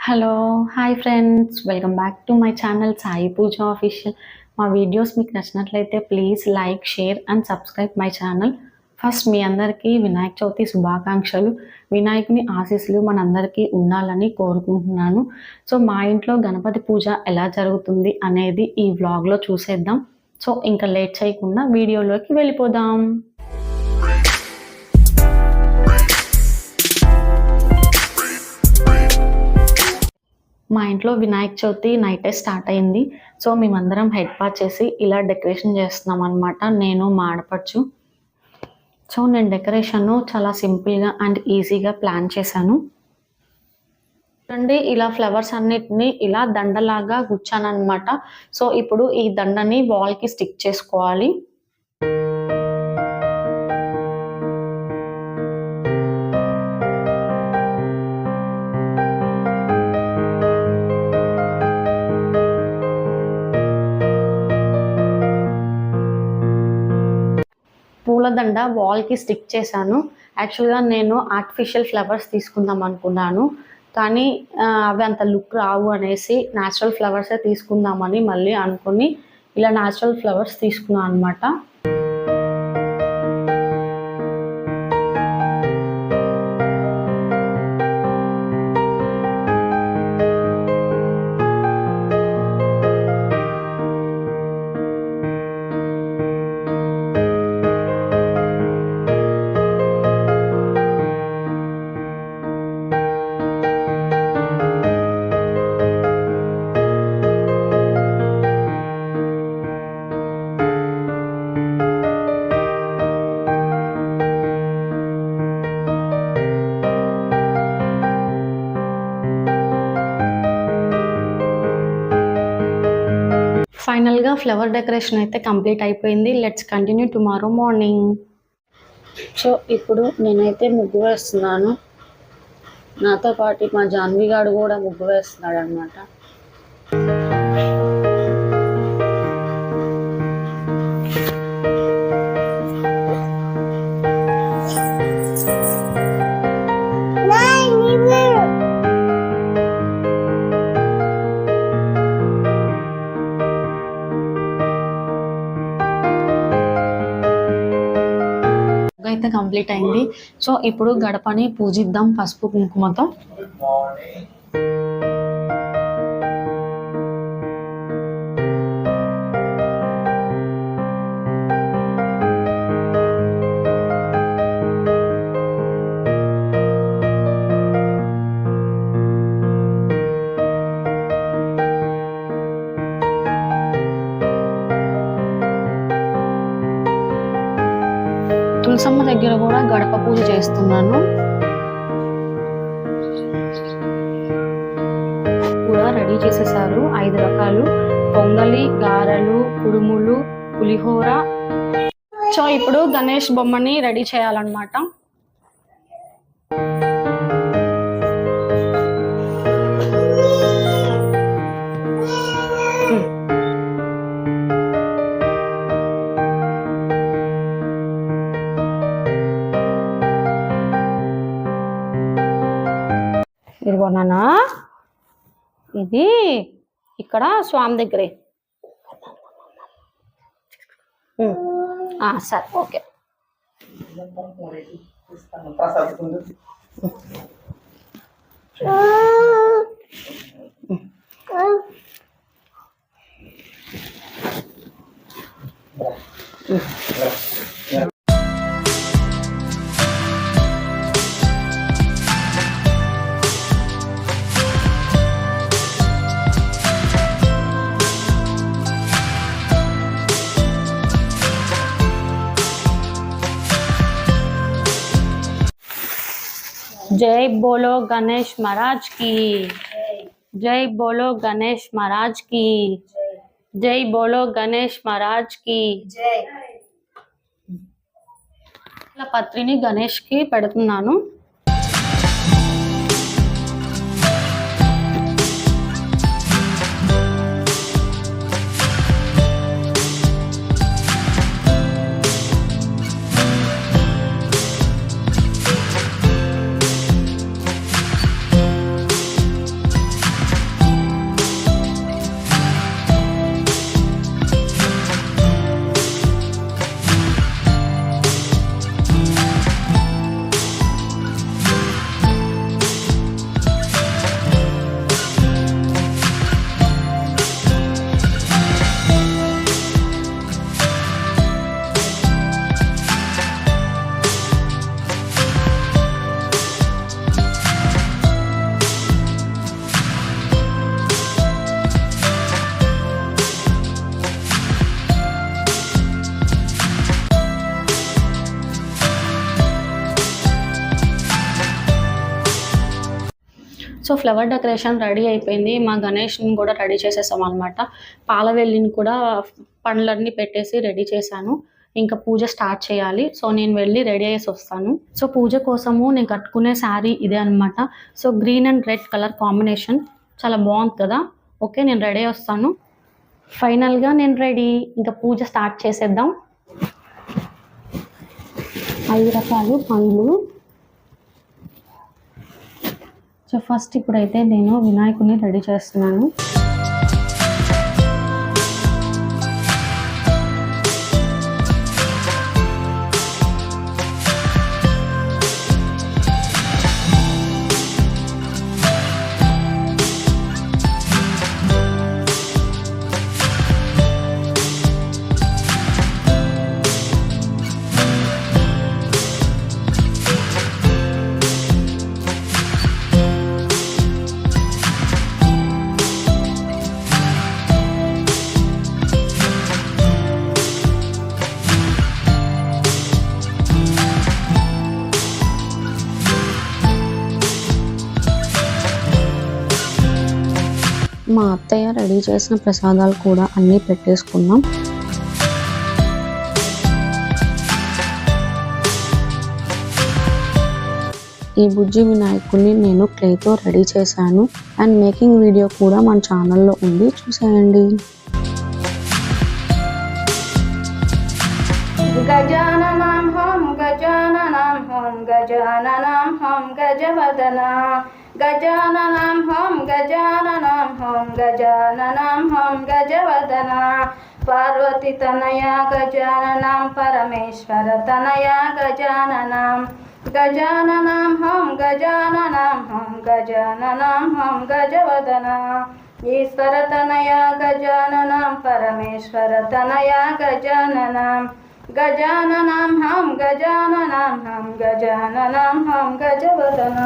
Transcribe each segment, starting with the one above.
Hello! Hi friends. Welcome back to my channel Sai Puja official. మా videos మీకు నచ్చినట్లయితే please like, share and subscribe my channel. First మీ అందరికీ వినాయక చవితి శుభాకాంక్షలు. వినాయకుని ఆశీస్సులు మనందరికీ ఉండాలని కోరుకుంటున్నాను. సో మా ఇంట్లో గణపతి పూజ ఎలా జరుగుతుంది అనేది ఈ వ్లాగ్‌లో చూసేద్దాం. సో ఇంకా లేట్ చేయకుండా వీడియోలోకి వెళ్ళిపోదాం. మా ఇంట్లో వినాయక చవితి నైటే స్టార్ట్ అయింది. సో మేమందరం హెడ్ బాత్ చేసి ఇలా డెకరేషన్ చేస్తున్నాం అనమాట, నేను మా ఆడపడుచు. సో నేను డెకరేషన్ చాలా సింపుల్గా అండ్ ఈజీగా ప్లాన్ చేశాను. చూడండి, ఇలా ఫ్లవర్స్ అన్నిటిని ఇలా దండలాగా గుచ్చాను అనమాట. సో ఇప్పుడు ఈ దండని వాల్కి స్టిక్ చేసుకోవాలి. పూలదండ వాల్కి స్టిక్ చేశాను. యాక్చువల్గా నేను ఆర్టిఫిషియల్ ఫ్లవర్స్ తీసుకుందాం అనుకున్నాను, కానీ అవి అంత లుక్ రావు అనేసి న్యాచురల్ ఫ్లవర్సే తీసుకుందామని మళ్ళీ అనుకుని ఇలా న్యాచురల్ ఫ్లవర్స్ తీసుకున్నాను అనమాట. ఫైనల్గా ఫ్లవర్ డెకరేషన్ అయితే కంప్లీట్ అయిపోయింది. Let's continue tomorrow morning. So ఇప్పుడు నేనైతే ముగ్గు వేస్తున్నాను. నాతో పాటు మా జాన్వి గారు కూడా ముగ్గు వేస్తున్నాడు అనమాట. అయితే కంప్లీట్ అయింది. సో ఇప్పుడు గడపని పూజిద్దాం పసుపు కుంకుమతో. తులసమ్మ దగ్గర కూడా గడప పూజ చేస్తున్నాను. కూడా రెడీ చేసేసారు 5 రకాలు: పొంగలి, గారెలు, కుడుములు, పులిహోర. సో ఇప్పుడు గణేష్ బొమ్మని రెడీ చేయాలన్నమాట. ఇదిగోనా, ఇది ఇక్కడ స్వామి దగ్గరే. సరే, ఓకే. जय बोलो गणेश महाराज की जय बोलो गणेश महाराज की जय बोलो गणेश महाराज की जय. ఇలా పత్రిని గణేష్ కి పెడుతున్నాను. ఫ్లవర్ డెకరేషన్ రెడీ అయిపోయింది. మా గణేష్ని కూడా రెడీ చేసేసాం అనమాట. పాలవెల్లిని కూడా పండ్లన్నీ పెట్టేసి రెడీ చేశాను. ఇంకా పూజ స్టార్ట్ చేయాలి. సో నేను వెళ్ళి రెడీ అయ్యేసి వస్తాను. సో పూజ కోసము నేను కట్టుకునే శారీ ఇదే అనమాట. So green and red colour combination చాలా బాగుంది కదా. ఓకే, నేను రెడీ వస్తాను. ఫైనల్గా నేను రెడీ. ఇంకా పూజ స్టార్ట్ చేసేద్దాం. 5 రకాలు పండ్లు. సో ఫస్ట్ ఇప్పుడైతే నేను వినాయకుడిని రెడీ చేస్తున్నాను. మా అత్తయ్య రెడీ చేసిన ప్రసాదాలు కూడా అన్నీ పెట్టేసుకున్నాం. ఈ బుజ్జి వినాయకుడిని నేను క్లేతో రెడీ చేశాను. అండ్ మేకింగ్ వీడియో కూడా మన ఛానల్లో ఉంది, చూసేయండి. గజాననం home గజాననం home గజాననం home గజవదన గజాననం home గజాననం home గజాననం home గజవదన Parvati తనయ గజాననం పరమేశ్వర తనయ గజాననం గజాననం హోం గజాననం హోం గజాననం హోం గజవదన ఈశ్వర తనయ గజాననం పరమేశ్వర తనయ గజాననం గజాననం హం గజాననం హం గజాననం హం గజవదన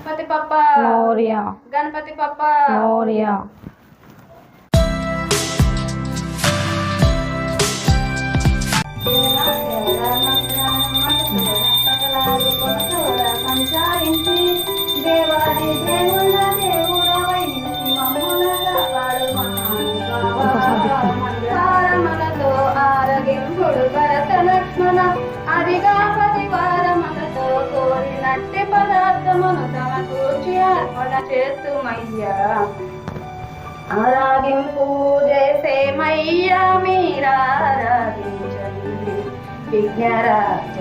గణపతి పప్ప మోరియా, గణపతి పప్ప మోరియా. సంచారించి దేవాది దేవుళ్ళ దేవుడవై మహానుభావములతో ఆరగింపుడు భరత లక్ష్మణ అదిగా పదివారములతో కోరినట్టి పదార్థమును తమ కూర్చి అర్పణ చేస్తుమయ్యా ఆరాగింపు చేసేమయ్యా మీరారాగించండి విఘ్నరాజ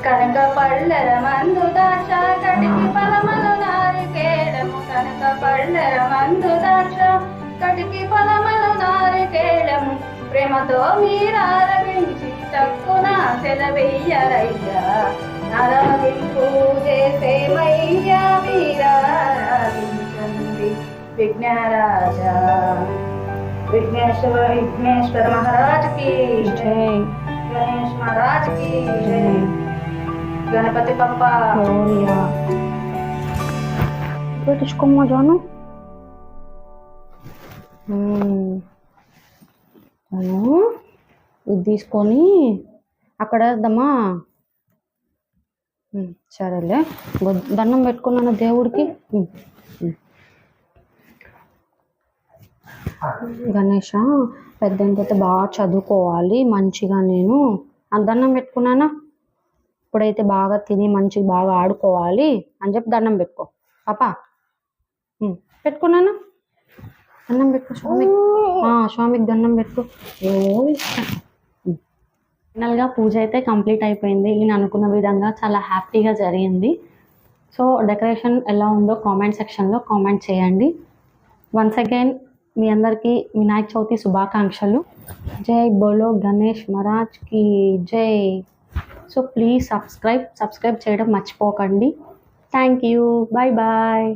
కనక పళ్ళర మందు దాక్ష కటికి ఫలములు నారికేళము కనక పళ్ళర మందు దాక్ష కటికి ఫలములు నారికేళము ప్రేమతో మీరారగించి తక్కున సెలవెయ్యరయ్యా ఆరాగింపు చేసేమయ్యా మీరారాగించండి విఘ్నరాజ విఘ్నేశ్వర మహారాజ్ కి జై గణేష్ మహారాజ్ కి జై గణపతి పప్ప మోరియా. పెట్టించుకోమ్మా జాను. ఇది తీసుకొని అక్కడ వేద్దామా. సరేలే, దండం పెట్టుకున్నాను దేవుడికి. గణేష, పెద్ద అయితే బాగా చదువుకోవాలి మంచిగా. నేను దండం పెట్టుకున్నానా. ఇప్పుడైతే బాగా తిని మంచిగా బాగా ఆడుకోవాలి అని చెప్పి దండం పెట్టుకో పాపా. పెట్టుకున్నానా. దండం పెట్టుకో స్వామికి. స్వామికి దండం పెట్టుకో. ఫైనల్గా పూజ అయితే కంప్లీట్ అయిపోయింది. నేను అనుకున్న విధంగా చాలా హ్యాపీగా జరిగింది. సో డెకరేషన్ ఎలా ఉందో కామెంట్ సెక్షన్లో కామెంట్ చేయండి. వన్స్ అగైన్ మీ అందరికీ వినాయక చవితి శుభాకాంక్షలు. జై బోలో గణేష్ మహారాజ్ కి జై. సో ప్లీజ్ సబ్స్క్రైబ్ చేయడం మర్చిపోకండి. Thank you. Bye bye.